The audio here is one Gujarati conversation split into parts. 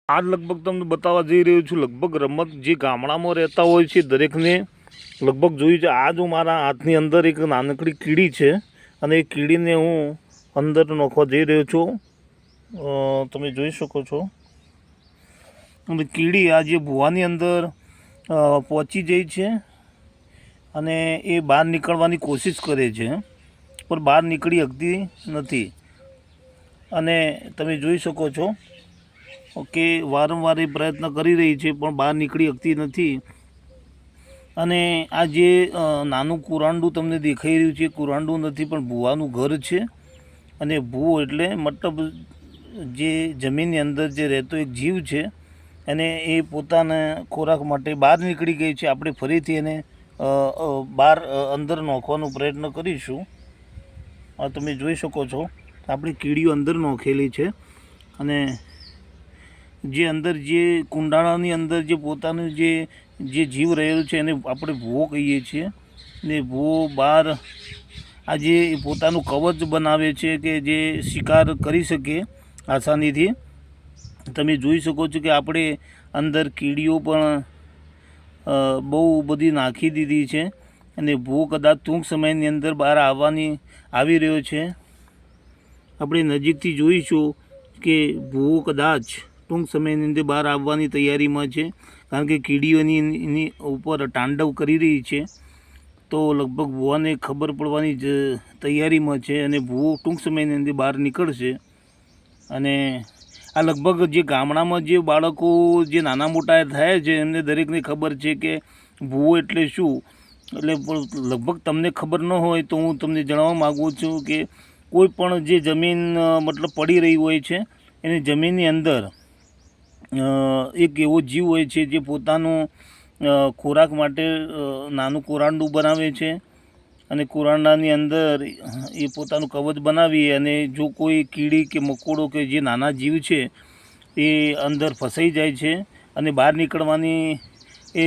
આજ લગભગ તમને બતાવવા જઈ રહ્યો છું લગભગ રમત જે ગામડામાં રહેતા હોય છે દરેકને લગભગ જોયું છે। આ જો મારા હાથની અંદર એક નાનકડી કીડી છે અને એ કીડીને હું અંદર નાખવા જઈ રહ્યો છું। તમે જોઈ શકો છો અને કીડી આ જે ભૂવાની અંદર પહોંચી જાય છે અને એ બહાર નીકળવાની કોશિશ કરે છે પણ બહાર નીકળી શકતી નથી અને તમે જોઈ શકો છો કે વારંવાર એ પ્રયત્ન કરી રહી છે પણ બહાર નીકળી શકતી નથી। અને આ જે નાનું કુરાંડું તમને દેખાઈ રહ્યું છે કુરાંડું નથી પણ ભૂવાનું ઘર છે અને ભૂ એટલે મતલબ જે જમીનની અંદર જે રહેતો એક જીવ છે અને એ પોતાના ખોરાક માટે બહાર નીકળી ગઈ છે। આપણે ફરીથી એને બહાર અંદર નાખવાનો પ્રયત્ન કરીશું। આ તમે જોઈ શકો છો આપણી કીડીઓ અંદર નાખેલી છે અને જે અંદર જે કુંડાળાની અંદર જે પોતાનું જે જીવ રહેલું છે એને આપણે ભૂવો કહીએ છીએ ને ભૂવો બહાર આજે પોતાનું કવચ બનાવે છે કે જે શિકાર કરી શકે આસાનીથી। તમે જોઈ શકો છો કે આપણે અંદર કીડીઓ પણ બહુ બધી નાખી દીધી છે અને ભૂવો કદાચ ટૂંક સમયની અંદર બહાર આવી રહ્યો છે। આપણે નજીકથી જોઈશું કે ભૂવો કદાચ ટૂંક સમયની અંદર બહાર આવવાની તૈયારીમાં છે કારણ કે કીડીઓની ઉપર તાંડવ કરી રહી છે તો લગભગ ભૂવાને ખબર પડવાની જ તૈયારીમાં છે અને ભૂવો ટૂંક સમયની અંદર બહાર નીકળશે। અને આ લગભગ જે ગામડામાં જે બાળકો જે નાના મોટા થયા છે એમને દરેકને ખબર છે કે ભૂવો એટલે શું। એટલે લગભગ તમને ખબર ન હોય તો હું તમને જણાવવા માગું છું કે કોઈ પણ જે જમીન મતલબ પડી રહી હોય છે એની જમીનની અંદર એક એવો જીવ હોય છે જે પોતાનું ખોરાક માટે નાનું કુરાંડું બનાવે છે અને કુરાંડાની અંદર એ પોતાનું કવચ બનાવી અને જો કોઈ કીડી કે મકોડો કે જે નાના જીવ છે એ અંદર ફસાઈ જાય છે અને બહાર નીકળવાની એ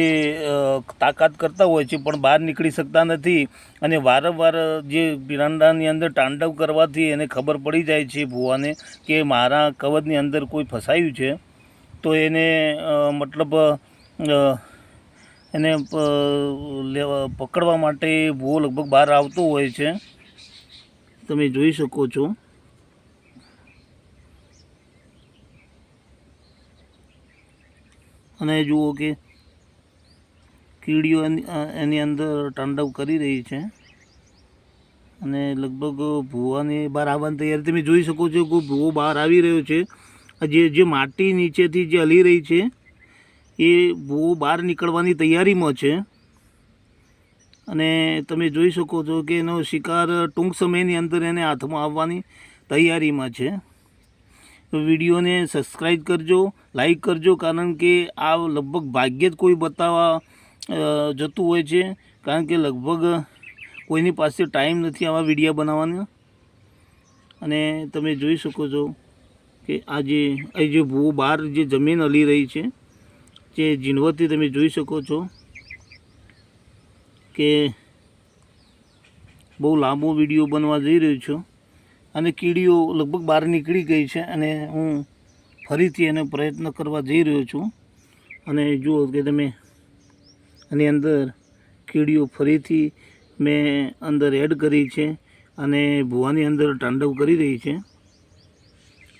તાકાત કરતા હોય છે પણ બહાર નીકળી શકતા નથી અને વારંવાર જે પીરાંડાની અંદર તાંડવ કરવાથી એને ખબર પડી જાય છે ભૂવાને કે મારા કવચની અંદર કોઈ ફસાયું છે તો એને મતલબ એને પકડવા માટે ભૂવો લગભગ બહાર આવતો હોય છે। તમે જોઈ શકો છો અને જુઓ કે કીડીઓ એની અંદર તાંડવ કરી રહી છે અને લગભગ ભૂવાની બહાર આવવાની તૈયારી તમે જોઈ શકો છો કે ભૂવો બહાર આવી રહ્યો છે। જે માટી નીચેથી જે હલી રહી છે એ ભૂવો બહાર નીકળવાની તૈયારીમાં છે અને તમે જોઈ શકો છો કે એનો શિકાર ટૂંક સમયની અંદર એને હાથમાં આવવાની તૈયારીમાં છે। તો વિડીયોને સબસ્ક્રાઈબ કરજો, લાઈક કરજો કારણ કે આ લગભગ ભાગ્યે જ કોઈ બતાવવા જતું હોય છે કારણ કે લગભગ કોઈની પાસે ટાઈમ નથી આવા વિડીયો બનાવવાનો। અને તમે જોઈ શકો છો કે આ જે ભૂવો બહાર જે જમીન હલી રહી છે જે ઝીણવટથી તમે જોઈ શકો છો કે બહુ લાંબો વિડીયો બનવા જઈ રહ્યો છું અને કીડીઓ લગભગ બહાર નીકળી ગઈ છે અને હું ફરીથી એને પ્રયત્ન કરવા જઈ રહ્યો છું અને જુઓ કે તમે આની અંદર કીડીઓ ફરીથી મેં અંદર એડ કરી છે અને ભૂવાની અંદર તાંડવ કરી રહી છે।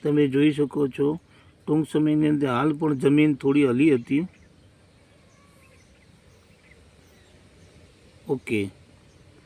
તમે જોઈ શકો છો ટૂંક સમયની અંદર હાલ પણ જમીન થોડી હલી હતી। ઓકે।